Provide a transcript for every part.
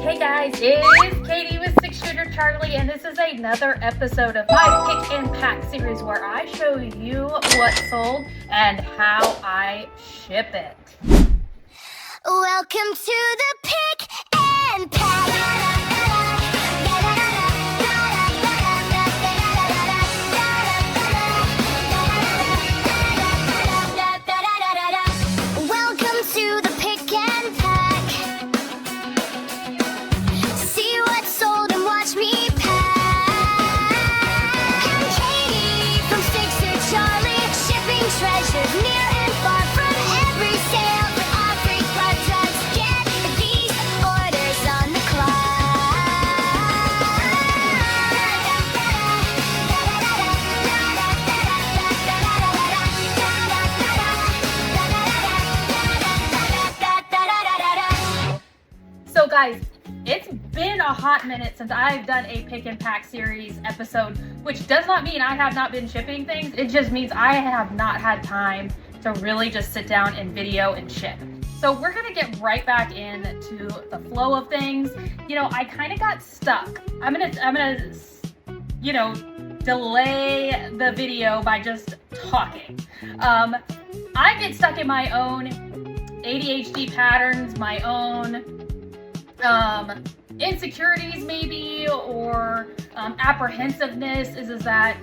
Hey guys, it's Katie with 6-Shooter Charlie, and this is another episode of my Pick and Pack series where I show you what sold and how I ship it. Welcome to the Pick and Pack. Welcome to the Pick and Pack. See what's sold and watch me pack. Katie from 6-Shooter Charlie, shipping treasures near and far from every sale for our free products. Get these orders on the clock. So guys, it's been a hot minute since I've done a Pick and Pack series episode, which does not mean I have not been shipping things. It just means I have not had time to really just sit down and video and ship. So we're gonna get right back into the flow of things. You know, I kind of got stuck. I'm gonna, you know, delay the video by just talking. I get stuck in my own ADHD patterns, my own insecurities maybe, or apprehensiveness is that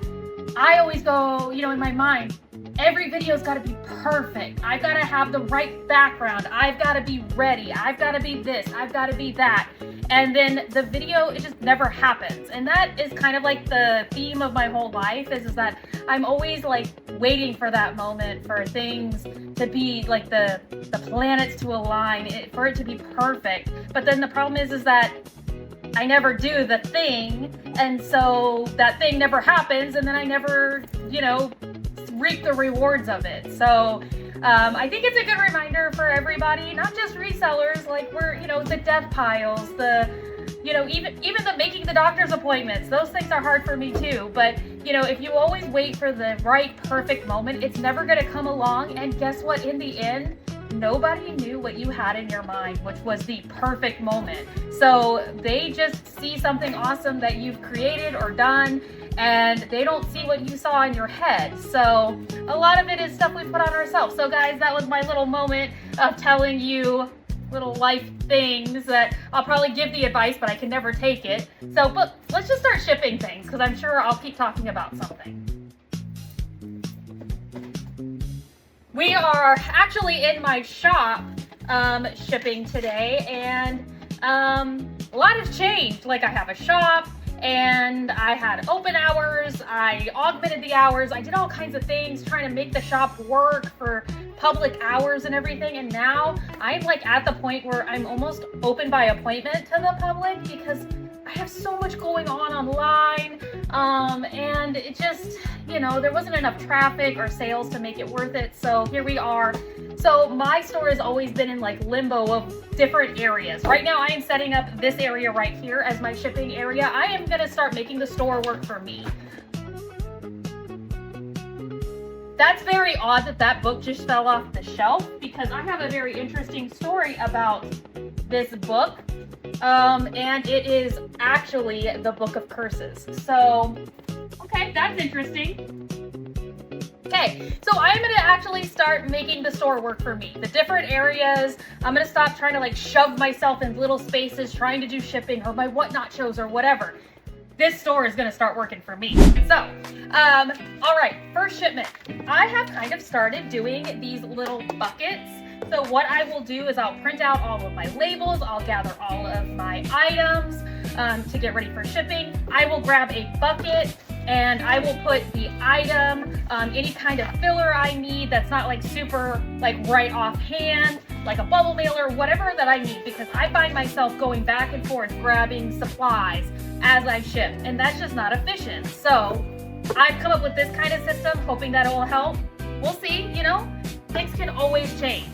I always go, you know, in my mind, every video's got to be perfect. I've got to have the right background. I've got to be ready. I've got to be this. I've got to be that. And then the video, it just never happens. And that is kind of like the theme of my whole life is that I'm always like waiting for that moment for things to be like the planets to align, for it to be perfect. But then the problem is that I never do the thing. And so that thing never happens. And then I never, you know, reap the rewards of it. So I think it's a good reminder for everybody, not just resellers, like we're, you know, the death piles, the, you know, even the making the doctor's appointments, those things are hard for me too. But, you know, if you always wait for the right, perfect moment, it's never going to come along. And guess what? In the end, nobody knew what you had in your mind, which was the perfect moment. So they just see something awesome that you've created or done, and they don't see what you saw in your head. So a lot of it is stuff we put on ourselves. So guys, that was my little moment of telling you little life things that I'll probably give the advice, but I can never take it. So, but let's just start shipping things, because I'm sure I'll keep talking about something. We are actually in my shop shipping today, and a lot has changed. Like, I have a shop, and I had open hours, I augmented the hours, I did all kinds of things trying to make the shop work for public hours and everything, and now I'm like at the point where I'm almost open by appointment to the public because I have so much going on online, and it just, you know, there wasn't enough traffic or sales to make it worth it, so here we are. So my store has always been in like limbo of different areas. Right now I am setting up this area right here as my shipping area. I am gonna start making the store work for me. That's very odd that that book just fell off the shelf, because I have a very interesting story about this book. And it is actually the Book of Curses. So, okay, that's interesting. Okay, so I'm gonna actually start making the store work for me. The different areas, I'm gonna stop trying to like shove myself in little spaces, trying to do shipping or my whatnot shows or whatever. This store is gonna start working for me. So, all right, first shipment. I have kind of started doing these little buckets. So what I will do is I'll print out all of my labels, I'll gather all of my items to get ready for shipping. I will grab a bucket and I will put the item, any kind of filler I need that's not like super like right offhand, like a bubble mailer, whatever that I need, because I find myself going back and forth grabbing supplies as I ship, and that's just not efficient. So I've come up with this kind of system, hoping that it will help. We'll see, you know, things can always change.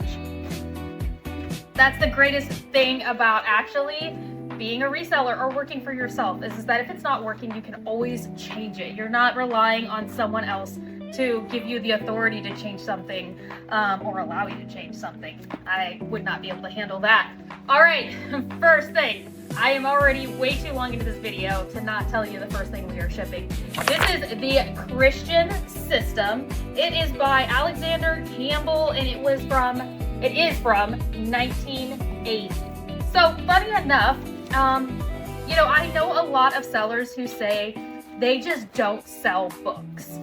That's the greatest thing about actually being a reseller or working for yourself is that if it's not working, you can always change it. You're not relying on someone else to give you the authority to change something or allow you to change something. I would not be able to handle that. All right, first thing, I am already way too long into this video to not tell you the first thing we are shipping. This is the Christian System. It is by Alexander Campbell, and it is from 1980. So funny enough, you know, I know a lot of sellers who say they just don't sell books.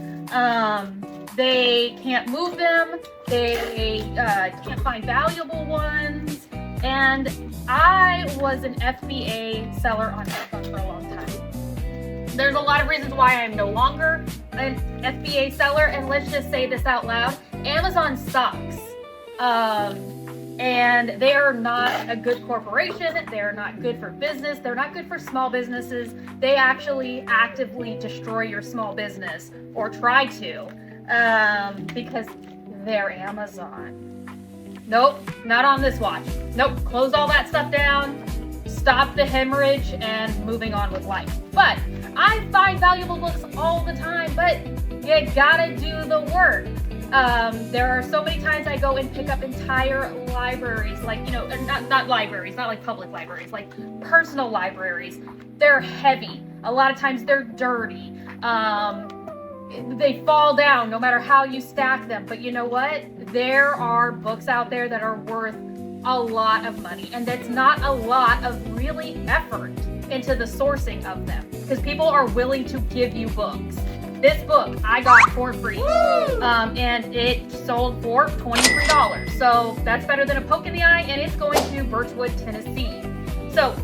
They can't move them, they can't find valuable ones, and I was an FBA seller on Amazon for a long time. There's a lot of reasons why I'm no longer an FBA seller, and let's just say this out loud. Amazon sucks. And they are not a good corporation. They're not good for business. They're not good for small businesses. They actually actively destroy your small business, or try to, because they're Amazon. Nope, not on this watch. Nope, close all that stuff down, stop the hemorrhage, and moving on with life. But I find valuable books all the time, but you gotta do the work. There are so many times I go and pick up entire libraries, like, you know, not libraries, not like public libraries, like personal libraries. They're heavy. A lot of times they're dirty. They fall down no matter how you stack them. But you know what? There are books out there that are worth a lot of money, and that's not a lot of really effort into the sourcing of them, because people are willing to give you books. This book I got for free, and it sold for $23. So that's better than a poke in the eye, and it's going to Birchwood, Tennessee. So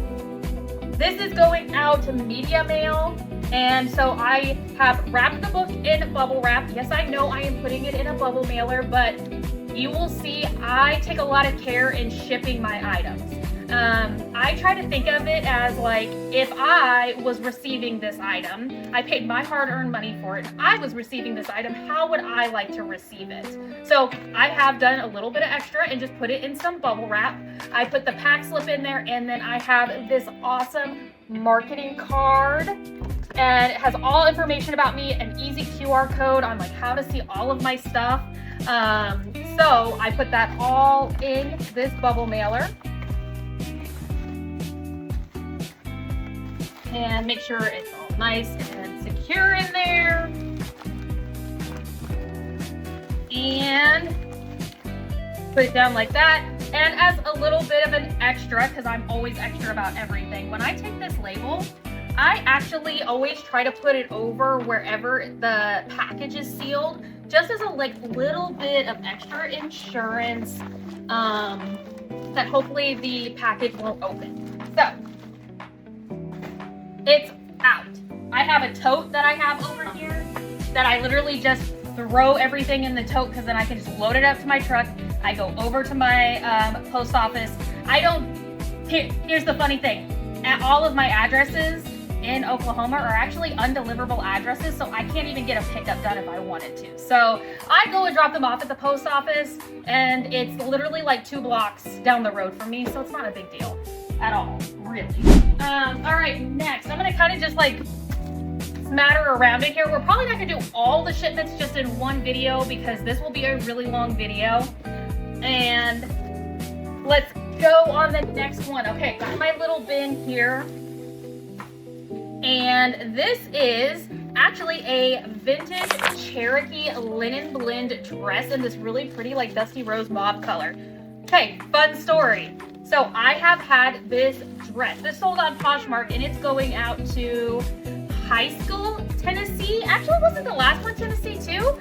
this is going out to media mail, and so I have wrapped the book in bubble wrap. Yes, I know I am putting it in a bubble mailer, but you will see I take a lot of care in shipping my items. I try to think of it as like, if I was receiving this item, I paid my hard-earned money for it, I was receiving this item, how would I like to receive it? So I have done a little bit of extra and just put it in some bubble wrap. I put the pack slip in there, and then I have this awesome marketing card, and it has all information about me, an easy QR code on like how to see all of my stuff. So I put that all in this bubble mailer. And make sure it's all nice and secure in there. And put it down like that. And as a little bit of an extra, because I'm always extra about everything, when I take this label, I actually always try to put it over wherever the package is sealed, just as a like little bit of extra insurance, that hopefully the package won't open. So it's out. I have a tote that I have over here that I literally just throw everything in the tote, because then I can just load it up to my truck. I go over to my post office. Here's the funny thing. All of my addresses in Oklahoma are actually undeliverable addresses, so I can't even get a pickup done if I wanted to. So I go and drop them off at the post office, and it's literally like 2 blocks down the road from me, so it's not a big deal at all, really. All right, next, I'm gonna kind of just like smatter around it here. We're probably not gonna do all the shipments just in one video, because this will be a really long video. And let's go on the next one. Okay, got my little bin here. And this is actually a vintage Cherokee linen blend dress in this really pretty like dusty rose mauve color. Okay, fun story. So I have had this dress. This sold on Poshmark, and it's going out to High School, Tennessee. Actually, wasn't the last one Tennessee too?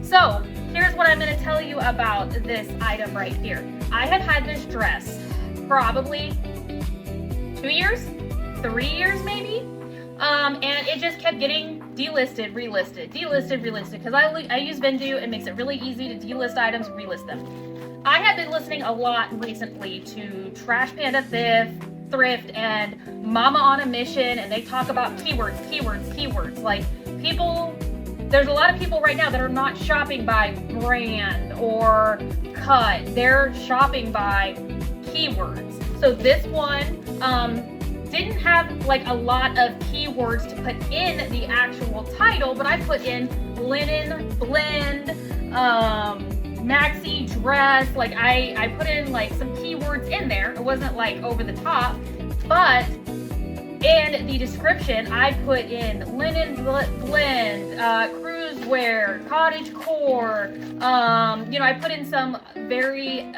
So here's what I'm going to tell you about this item right here. I have had this dress probably 2 years, 3 years maybe, and it just kept getting delisted, relisted, delisted, relisted, because I use Vendu. It makes it really easy to delist items, relist them. I have been listening a lot recently to Trash Panda Thrift and Mama on a Mission, and they talk about keywords. Like, there's a lot of people right now that are not shopping by brand or cut. They're shopping by keywords. So this one didn't have like a lot of keywords to put in the actual title, but I put in linen, blend, maxi dress. Like I put in like some keywords in there. It wasn't like over the top. But in the description, I put in linen blend, cruise wear, cottage core. I put in some very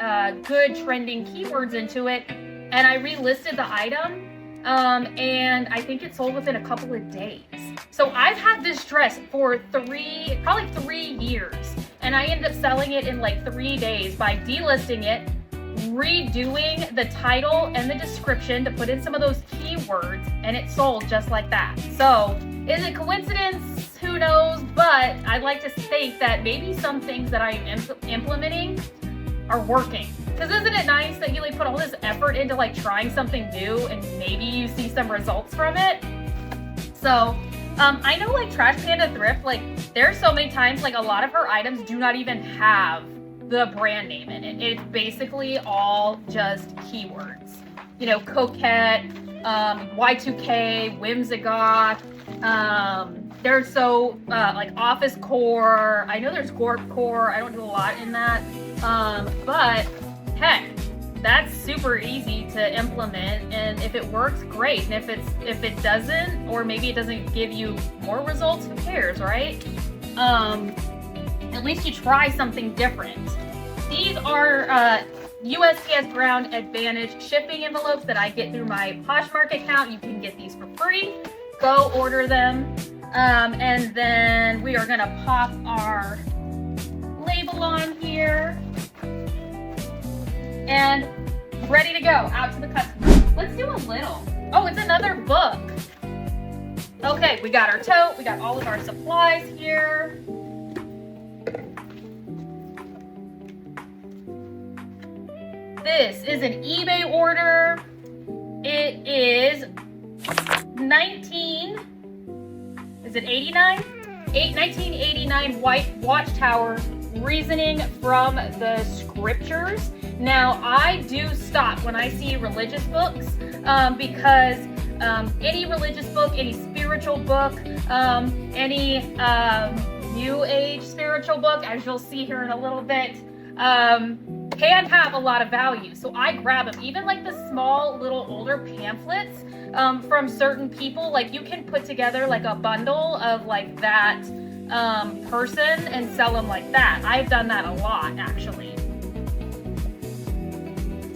good trending keywords into it, and I relisted the item. And I think it sold within a couple of days. So I've had this dress for probably 3 years, and I ended up selling it in like 3 days by delisting it, redoing the title and the description to put in some of those keywords, and it sold just like that. So is it coincidence? Who knows? But I'd like to think that maybe some things that I am implementing are working. Because isn't it nice that you like put all this effort into like trying something new and maybe you see some results from it? So I know like Trash Panda Thrift, like there's so many times like a lot of her items do not even have the brand name in it. It's basically all just keywords. You know, coquette, Y2K, whimsigoth, there's so like office core. I know there's gorp core. I don't do a lot in that. But heck, that's super easy to implement, and if it works, great. And if it doesn't, or maybe it doesn't give you more results, who cares, right? At least you try something different. These are USPS Ground Advantage shipping envelopes that I get through my Poshmark account. You can get these for free. Go order them. And then we are gonna pop our label on here. And ready to go out to the customer. Let's do a little. Oh, it's another book. Okay, we got our tote. We got all of our supplies here. This is an eBay order. It is 1989 white watchtower reasoning from the scriptures. Now, I do stop when I see religious books because any religious book, any spiritual book, any new age spiritual book, as you'll see here in a little bit, can have a lot of value. So I grab them, even like the small little older pamphlets from certain people. Like you can put together like a bundle of like that person and sell them like that. I've done that a lot actually.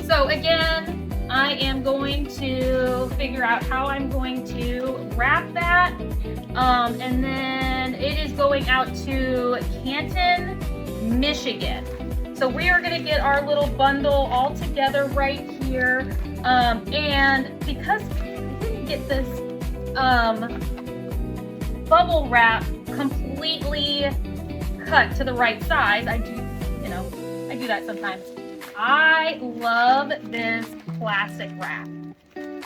So again, I am going to figure out how I'm going to wrap that. And then it is going out to Canton, Michigan. So we are going to get our little bundle all together right here. And because I didn't get this bubble wrap completely cut to the right size, I do that sometimes. I love this plastic wrap.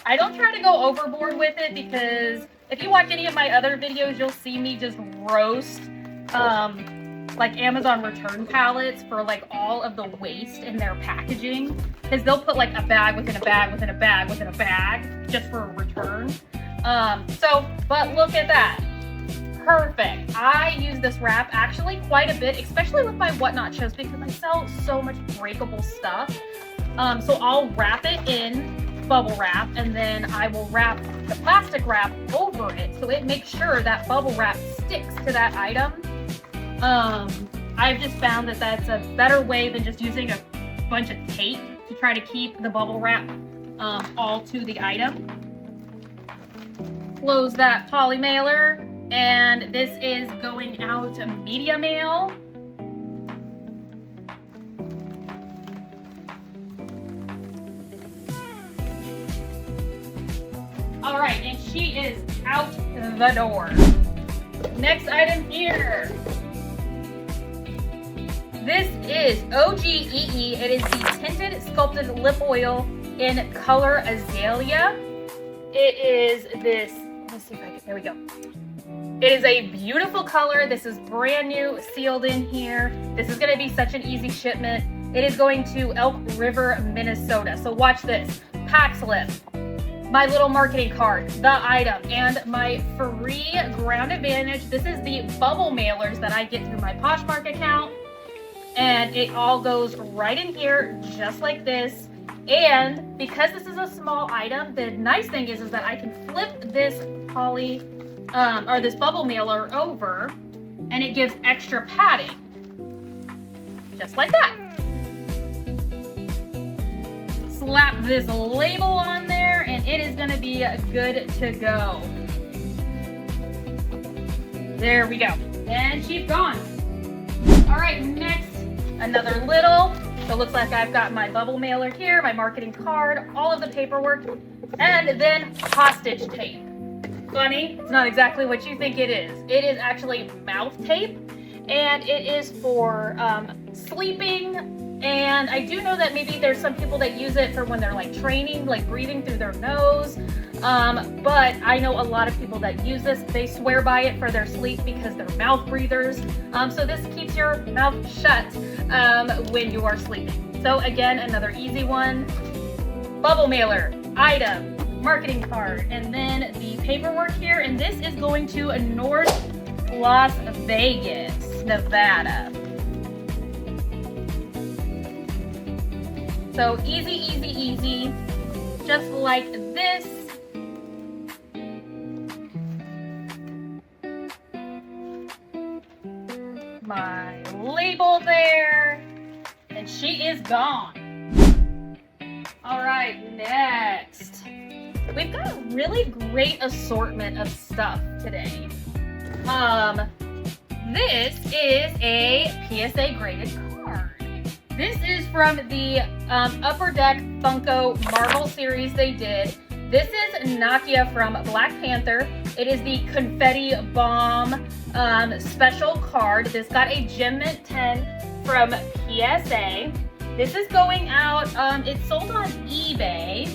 I don't try to go overboard with it because if you watch any of my other videos, you'll see me just roast like Amazon return pallets for like all of the waste in their packaging, because they'll put like a bag within a bag within a bag within a bag just for a return. But look at that. Perfect. I use this wrap actually quite a bit, especially with my whatnot shows, because I sell so much breakable stuff. So I'll wrap it in bubble wrap, and then I will wrap the plastic wrap over it so it makes sure that bubble wrap sticks to that item. I've just found that that's a better way than just using a bunch of tape to try to keep the bubble wrap all to the item. Close that poly mailer, and this is going out to media mail. All right, and she is out the door. Next item here. This is OGEE. It is the tinted sculpted lip oil in color azalea. It is this, let's see if I can, there we go. It is a beautiful color. This is brand new, sealed in here. This is gonna be such an easy shipment. It is going to Elk River, Minnesota. So watch this, pack slip, my little marketing card, the item, and my free Ground Advantage. This is the bubble mailers that I get through my Poshmark account. And it all goes right in here, just like this. And because this is a small item, the nice thing is that I can flip this this bubble mailer over, and it gives extra padding. Just like that. Slap this label on there, and it is going to be good to go. There we go. And she's gone. All right, next, another little. So it looks like I've got my bubble mailer here, my marketing card, all of the paperwork, and then hostage tape. Funny, it's not exactly what you think it is. It is actually mouth tape, and it is for sleeping. And I do know that maybe there's some people that use it for when they're like training, like breathing through their nose. But I know a lot of people that use this. They swear by it for their sleep because they're mouth breathers. So this keeps your mouth shut when you are sleeping. So again, another easy one. Bubble mailer, item, marketing card, and then the paperwork here. And this is going to North Las Vegas, Nevada. So easy, easy, easy, just like this. My label there, and she is gone. All right, next. We've got a really great assortment of stuff today. This is a PSA graded card. This is from the Upper Deck Funko Marvel series they did. This is Nakia from Black Panther. It is the Confetti Bomb special card. This got a Gem Mint 10 from PSA. This is going out, it's sold on eBay.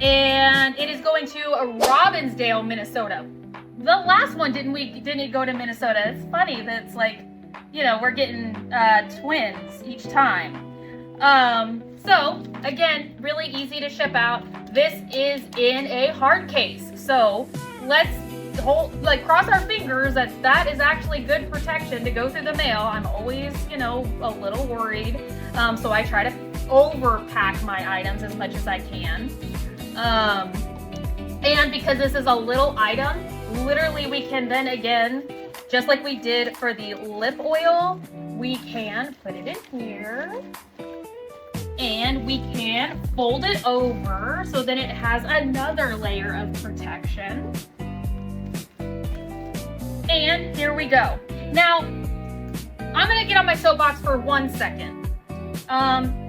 And it is going to Robbinsdale, Minnesota. The last one didn't go to Minnesota. It's funny that it's like, you know, we're getting twins each time. So again, really easy to ship out. This is in a hard case. So let's cross our fingers that is actually good protection to go through the mail. I'm always, you know, a little worried. So I try to overpack my items as much as I can. And because this is a little item, literally we can then again, just like we did for the lip oil, we can put it in here and we can fold it over so that it has another layer of protection. And here we go. Now, I'm gonna get on my soapbox for 1 second,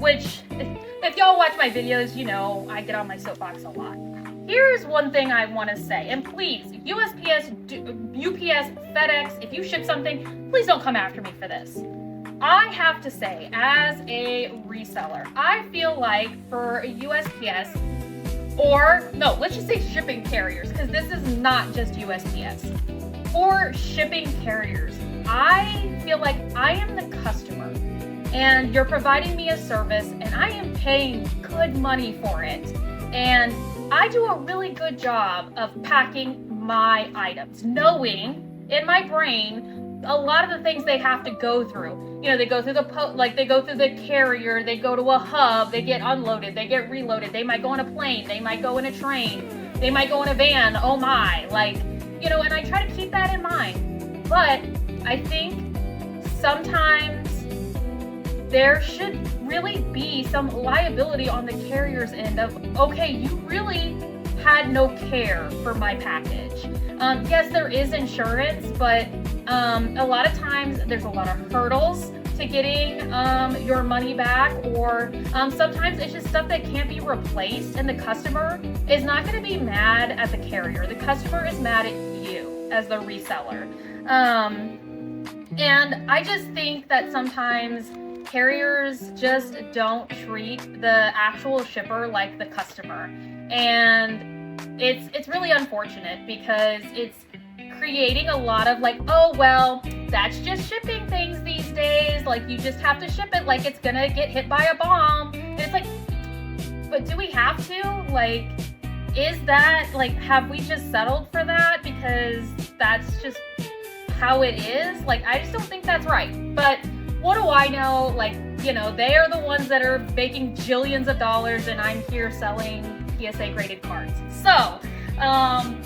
which if y'all watch my videos, you know I get on my soapbox a lot. Here's one thing I want to say, and please, USPS, UPS, FedEx, if you ship something, please don't come after me for this. I have to say, as a reseller, I feel like for a USPS, or no, let's just say shipping carriers, because this is not just USPS. For shipping carriers, I feel like I am the customer, and you're providing me a service, and I am paying good money for it. And I do a really good job of packing my items, knowing in my brain a lot of the things they have to go through. You know, they go through they go through the carrier, they go to a hub, they get unloaded, they get reloaded, they might go on a plane, they might go in a train, they might go in a van, oh my, like, you know, and I try to keep that in mind. But I think sometimes there should really be some liability on the carrier's end of, okay, you really had no care for my package. Yes, there is insurance, but a lot of times there's a lot of hurdles to getting your money back, or sometimes it's just stuff that can't be replaced, and the customer is not going to be mad at the carrier. The customer is mad at you as the reseller. And I just think that sometimes carriers just don't treat the actual shipper like the customer, and it's really unfortunate because it's creating a lot of like, oh well, that's just shipping things these days, like you just have to ship it like it's gonna get hit by a bomb. And it's like, but do we have to? Like, is that like, have we just settled for that because that's just how it is? Like, I just don't think that's right. But what do I know? Like, you know, they are the ones that are making jillions of dollars, and I'm here selling PSA graded cards. So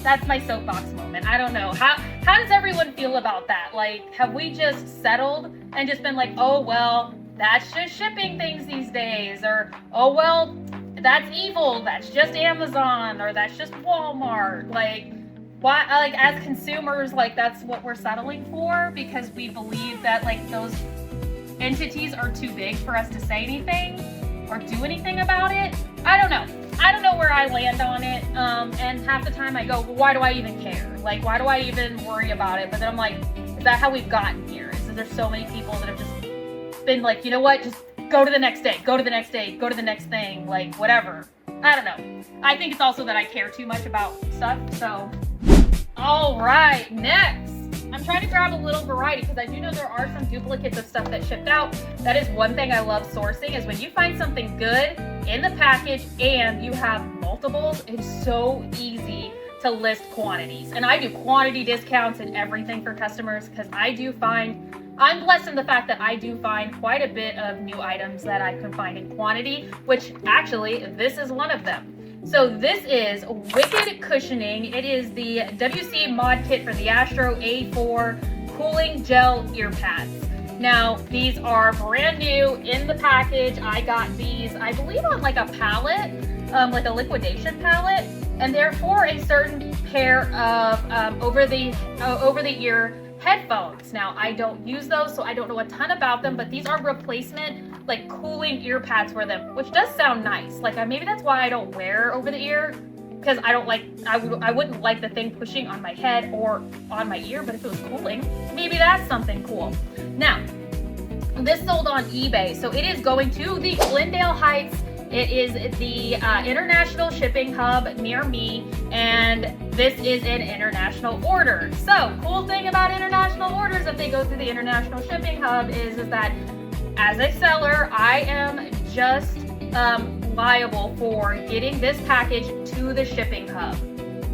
that's my soapbox moment. I don't know. How does everyone feel about that? Like, have we just settled and just been like, oh, well, that's just shipping things these days, or, oh, well, that's evil, that's just Amazon, or that's just Walmart? Like, why, like, as consumers, like, that's what we're settling for because we believe that, like, those entities are too big for us to say anything or do anything about it. I don't know where I land on it, and half the time I go, well, why do I even care? Like, why do I even worry about it? But then I'm like, is that how we've gotten here? Is that there's so many people that have just been like, you know what, just go to the next day, go to the next day, go to the next thing, like, whatever. I don't know. I think it's also that I care too much about stuff, so. All right, next. I'm trying to grab a little variety because I do know there are some duplicates of stuff that shipped out. That is one thing I love sourcing, is when you find something good in the package and you have multiples, it's so easy to list quantities. And I do quantity discounts and everything for customers because I'm blessed in the fact that I do find quite a bit of new items that I can find in quantity, which actually this is one of them. So this is Wicked Cushioning. It is the WC mod kit for the Astro A4 cooling gel ear pads. Now, these are brand new in the package. I got these, I believe, on like a pallet, like a liquidation pallet, and they're for a certain pair of over the ear headphones. Now, I don't use those, so I don't know a ton about them, but these are replacement, like, cooling ear pads for them, which does sound nice. Like, maybe that's why I don't wear over the ear, because I wouldn't like the thing pushing on my head or on my ear, but if it was cooling, maybe that's something cool. Now, this sold on eBay, so it is going to the Glendale Heights. It is the international shipping hub near me, and this is an international order. So, cool thing about international orders, if they go through the international shipping hub, is that as a seller, I am just liable for getting this package to the shipping hub.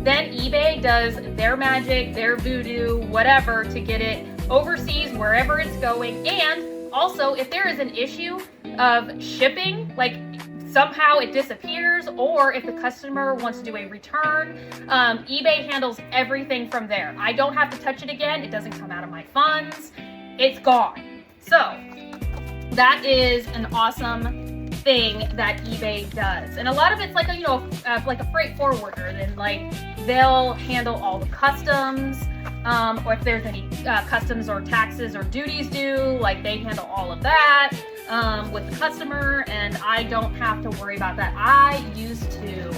Then eBay does their magic, their voodoo, whatever, to get it overseas, wherever it's going. And also, if there is an issue of shipping, like somehow it disappears, or if the customer wants to do a return, eBay handles everything from there. I don't have to touch it again. It doesn't come out of my funds. It's gone. So that is an awesome thing that eBay does. And a lot of it's like like a freight forwarder. Then like they'll handle all the customs, or if there's any customs or taxes or duties due, like they handle all of that with the customer, and I don't have to worry about that. I used to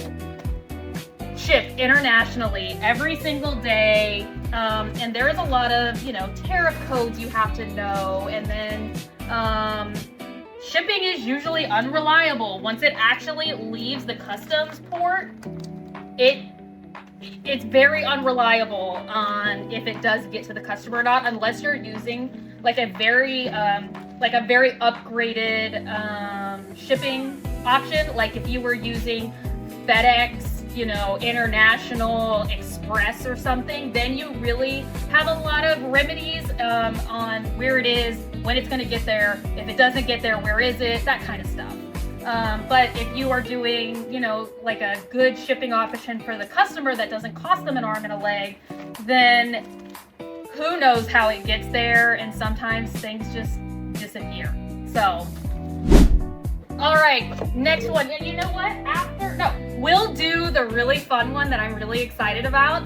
ship internationally every single day, and there is a lot of, tariff codes you have to know, and then shipping is usually unreliable. Once it actually leaves the customs port, it's very unreliable on if it does get to the customer or not, unless you're using like a very upgraded shipping option. Like if you were using FedEx, International Express or something, then you really have a lot of remedies on where it is, when it's going to get there, if it doesn't get there, where is it, that kind of stuff. But if you are doing, like a good shipping option for the customer that doesn't cost them an arm and a leg, then who knows how it gets there, and sometimes things just disappear. So, all right, next one. And you know what? We'll do the really fun one that I'm really excited about.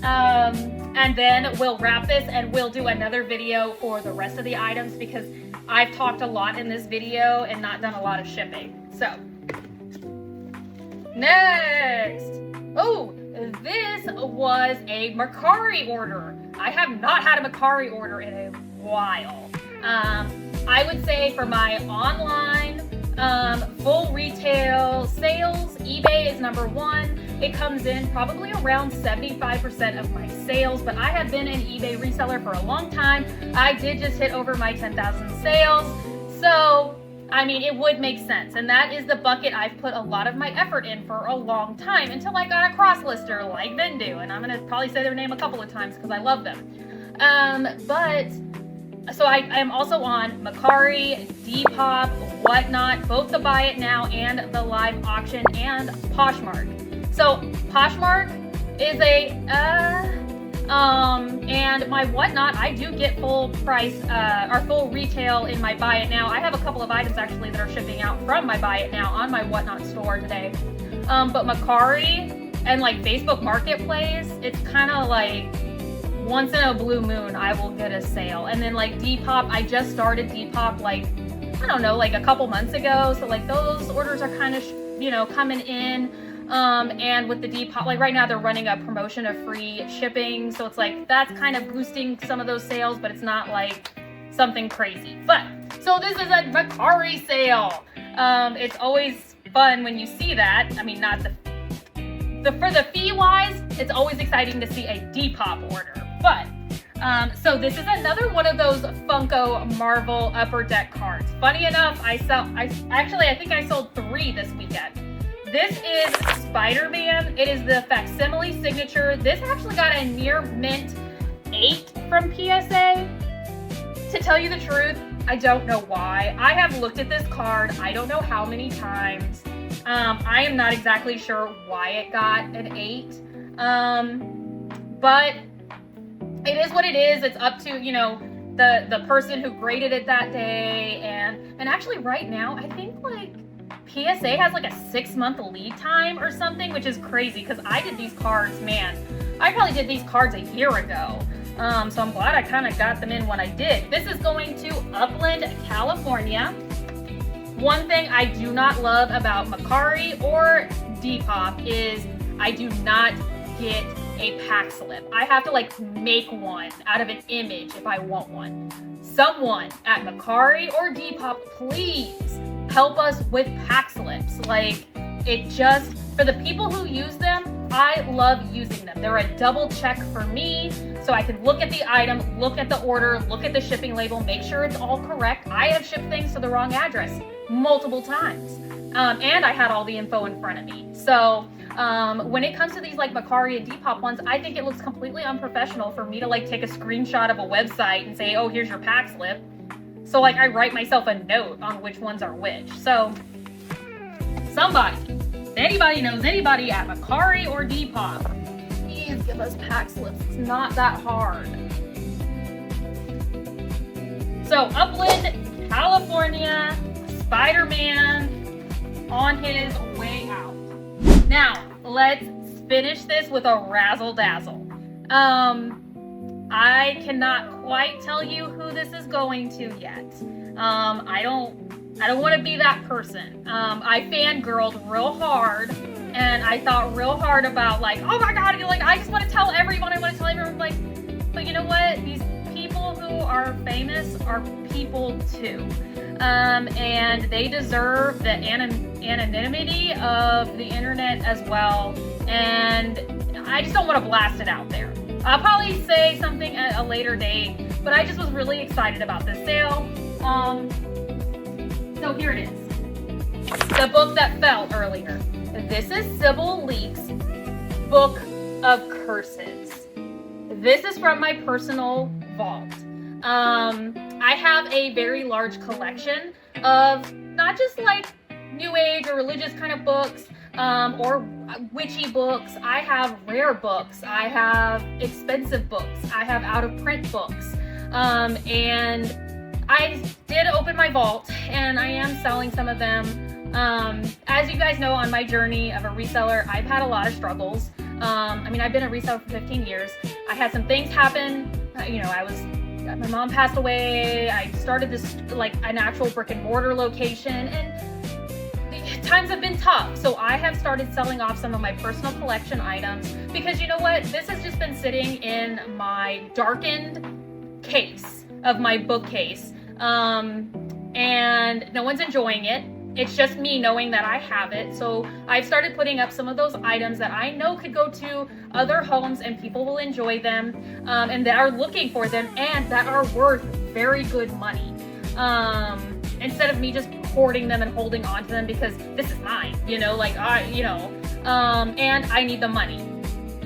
And then we'll wrap this and we'll do another video for the rest of the items, because I've talked a lot in this video and not done a lot of shipping. So, next. Oh, this was a Mercari order. I have not had a Mercari order in a while. I would say for my online full retail sales, eBay is number one. It comes in probably around 75% of my sales, but I have been an eBay reseller for a long time. I did just hit over my 10,000 sales, so I mean, it would make sense. And that is the bucket I've put a lot of my effort in for a long time, until I got a cross-lister like Vindu, and I'm gonna probably say their name a couple of times because I love them. But So I am also on Mercari, Depop, Whatnot, both the buy it now and the live auction, and Poshmark. So Poshmark is and my Whatnot, I do get full price or full retail in my buy it now. I have a couple of items actually that are shipping out from my buy it now on my Whatnot store today. But Mercari and like Facebook Marketplace, it's kind of like once in a blue moon I will get a sale. And then like Depop, I just started Depop like, I don't know, like a couple months ago. So like those orders are kind of, coming in. And with the Depop, like right now they're running a promotion of free shipping. So it's like, that's kind of boosting some of those sales, but it's not like something crazy. But, so this is a Mercari sale. It's always fun when you see that. I mean, not for the fee wise, it's always exciting to see a Depop order. But, so this is another one of those Funko Marvel Upper Deck cards. Funny enough, I think I sold 3 this weekend. This is Spider-Man. It is the facsimile signature. This actually got a near mint 8 from PSA. To tell you the truth, I don't know why. I have looked at this card, I don't know how many times. I am not exactly sure why it got an 8. But it is what it is. It's up to, the person who graded it that day. And actually right now, I think like PSA has like a 6-month lead time or something, which is crazy because I did these cards, man. I probably did these cards a year ago. So I'm glad I kind of got them in when I did. This is going to Upland, California. One thing I do not love about Mercari or Depop is I do not get a pack slip. I have to like make one out of an image if I want one. Someone at Mercari or Depop, please help us with pack slips. Like, it just, for the people who use them, I love using them. They're a double check for me, so I can look at the item, look at the order, look at the shipping label, make sure it's all correct. I have shipped things to the wrong address multiple times. And I had all the info in front of me. So when it comes to these like Mercari and Depop ones, I think it looks completely unprofessional for me to like take a screenshot of a website and say, oh, here's your pack slip. So like I write myself a note on which ones are which. So somebody, if anybody knows anybody at Mercari or Depop, please give us pack slips. It's not that hard. So Upland, California, Spider-Man on his way out. Now let's finish this with a razzle dazzle. I cannot quite tell you who this is going to yet. I don't want to be that person. I fangirled real hard, and I thought real hard about like, oh my god, like I just want to tell everyone. I want to tell everyone, like, but you know what? These people who are famous are people too, and they deserve the anonymity of the internet as well. And I just don't want to blast it out there. I'll probably say something at a later date, but I just was really excited about this sale. So here it is. The book that fell earlier. This is Sybil Leek's Book of Curses. This is from my personal vault. I have a very large collection of not just like new age or religious kind of books, or witchy books. I have rare books. I have expensive books. I have out of print books. And I did open my vault and I am selling some of them. As you guys know, on my journey of a reseller, I've had a lot of struggles. I mean, I've been a reseller for 15 years. I had some things happen. My mom passed away. I started this like an actual brick and mortar location, and times have been tough. So I have started selling off some of my personal collection items because you know what? This has just been sitting in my darkened case of my bookcase. And no one's enjoying it. It's just me knowing that I have it. So I've started putting up some of those items that I know could go to other homes and people will enjoy them, and that are looking for them and that are worth very good money. Instead of me just hoarding them and holding on to them because this is mine, and I need the money.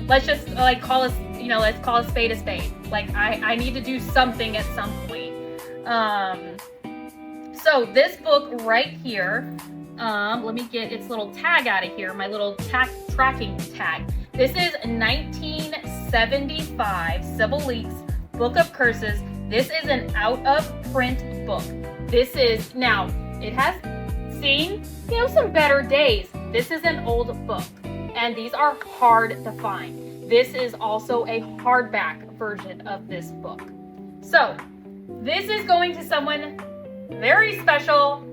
Let's just let's call a spade a spade. Like I need to do something at some point. So this book right here, let me get its little tag out of here, my little tracking tag. This is 1975 Civil Leaks Book of Curses. This is an out of print book. This is, now, it has seen, some better days. This is an old book, and these are hard to find. This is also a hardback version of this book. So, this is going to someone very special,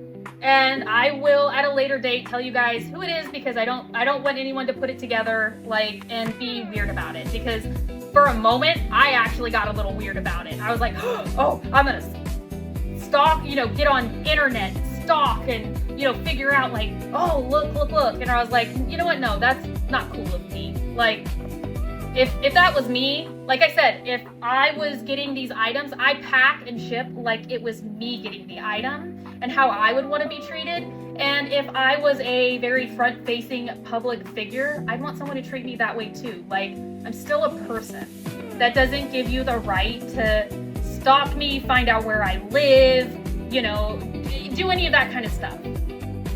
and I will at a later date tell you guys who it is, because I don't want anyone to put it together and be weird about it, because for a moment I actually got a little weird about it. I was like, oh, I'm gonna stalk, get on internet, stalk, and figure out like, oh, look, and I was like, you know what, no, that's not cool of me. Like, if that was me, like I said, if I was getting these items, I pack and ship like it was me getting the item and how I would want to be treated. And if I was a very front-facing public figure, I'd want someone to treat me that way too. Like, I'm still a person. That doesn't give you the right to stalk me, find out where I live, do any of that kind of stuff.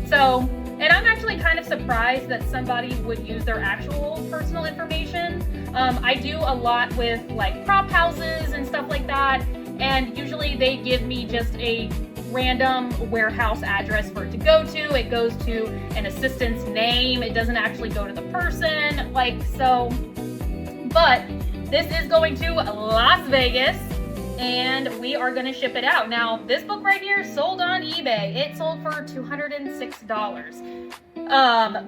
So, and I'm actually kind of surprised that somebody would use their actual personal information. I do a lot with like prop houses and stuff like that, and usually they give me just a random warehouse address for it to go to. It goes to an assistant's name. It doesn't actually go to the person, like so. But this is going to Las Vegas, and we are going to ship it out. Now, this book right here sold on eBay. It sold for $206.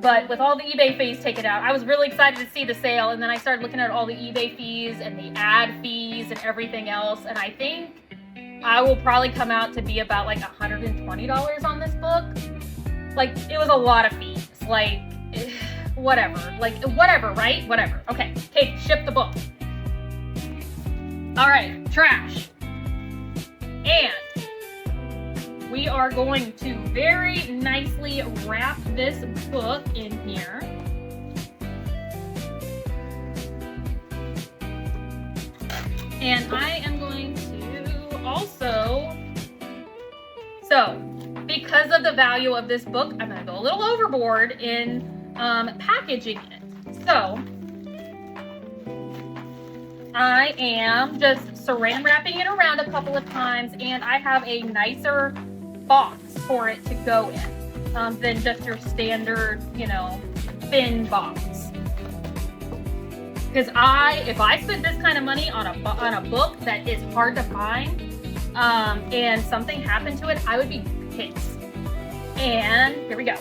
But with all the eBay fees taken out, I was really excited to see the sale, and then I started looking at all the eBay fees and the ad fees and everything else, and I think I will probably come out to be about like $120 on this book. Like, it was a lot of fees. Like, whatever. Like, whatever, right? Whatever. Okay, Kate, ship the book. All right, trash. And we are going to very nicely wrap this book in here. And I am going to also, so because of the value of this book, I'm going to go a little overboard in packaging it. So I am just saran wrapping it around a couple of times, and I have a nicer box for it to go in than just your standard, thin box. Because if I spent this kind of money on a book that is hard to find, and something happened to it, I would be pissed. And here we go.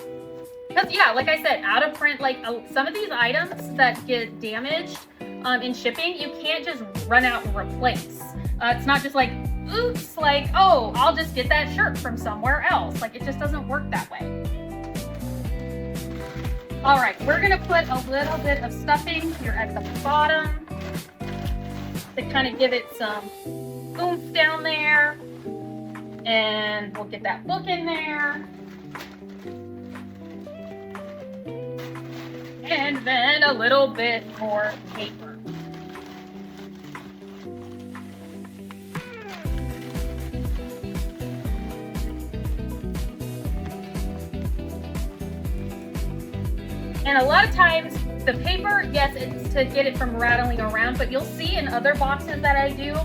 Because yeah, like I said, out of print, like some of these items that get damaged in shipping, you can't just run out and replace. It's not just like, oops, like, oh, I'll just get that shirt from somewhere else. Like, it just doesn't work that way. All right, we're gonna put a little bit of stuffing here at the bottom to kind of give it some oomph down there. And we'll get that book in there. And then a little bit more paper. And a lot of times the paper, yes, it's to get it from rattling around, but you'll see in other boxes that I do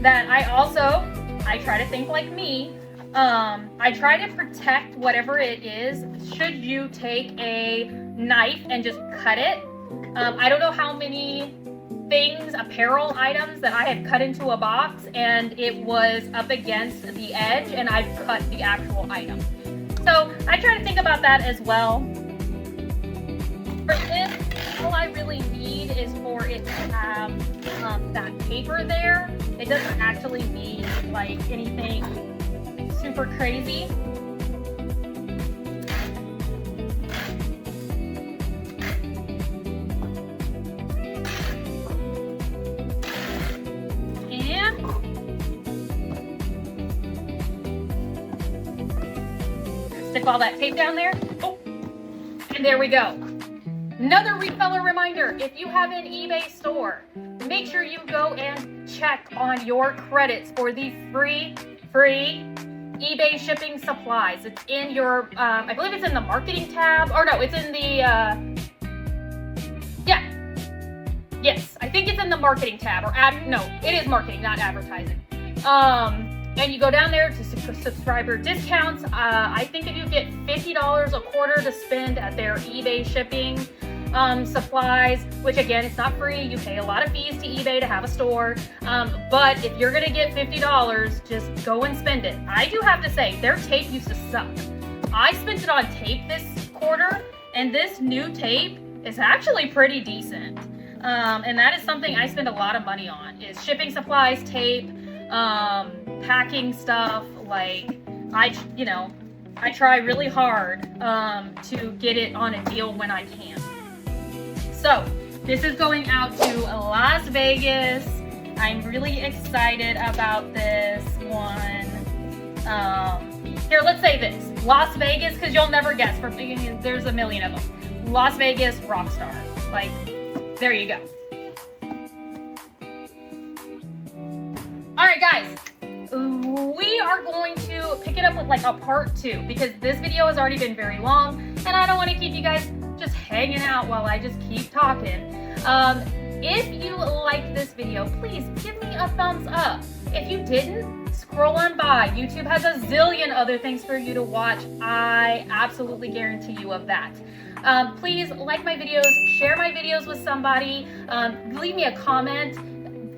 that I try to think like me. I try to protect whatever it is. Should you take a knife and just cut it? I don't know how many things, apparel items that I had cut into a box and it was up against the edge and I've cut the actual item. So I try to think about that as well. For this, all I really need is for it to have that paper there. It doesn't actually need like anything super crazy. And stick all that tape down there. Oh, and there we go. Another reseller reminder, if you have an eBay store, make sure you go and check on your credits for the free free eBay shipping supplies. It's in your, I believe it's in the marketing tab, or no, it's in the, yes, I think it's in the marketing tab, or no, it is marketing, not advertising. And you go down there to subscriber discounts. I think if you get $50 a quarter to spend at their eBay shipping supplies, which again, it's not free. You pay a lot of fees to eBay to have a store. But if you're gonna get $50, just go and spend it. I do have to say, their tape used to suck. I spent it on tape this quarter, and this new tape is actually pretty decent. And that is something I spend a lot of money on, is shipping supplies, tape, packing stuff. Like, I try really hard to get it on a deal when I can. So this is going out to Las Vegas. I'm really excited about this one. Here, let's say this. Las Vegas, because you'll never guess. There's a million of them. Las Vegas Rockstar. Like, there you go. All right, guys. We are going to pick it up with like a part 2, because this video has already been very long, and I don't want to keep you guys just hanging out while I just keep talking. If you liked this video, please give me a thumbs up. If you didn't, scroll on by. YouTube has a zillion other things for you to watch. I absolutely guarantee you of that. Please like my videos, share my videos with somebody, leave me a comment.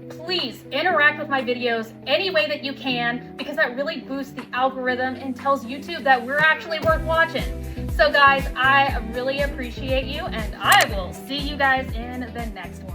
Please interact with my videos any way that you can, because that really boosts the algorithm and tells YouTube that we're actually worth watching. So guys, I really appreciate you, and I will see you guys in the next one.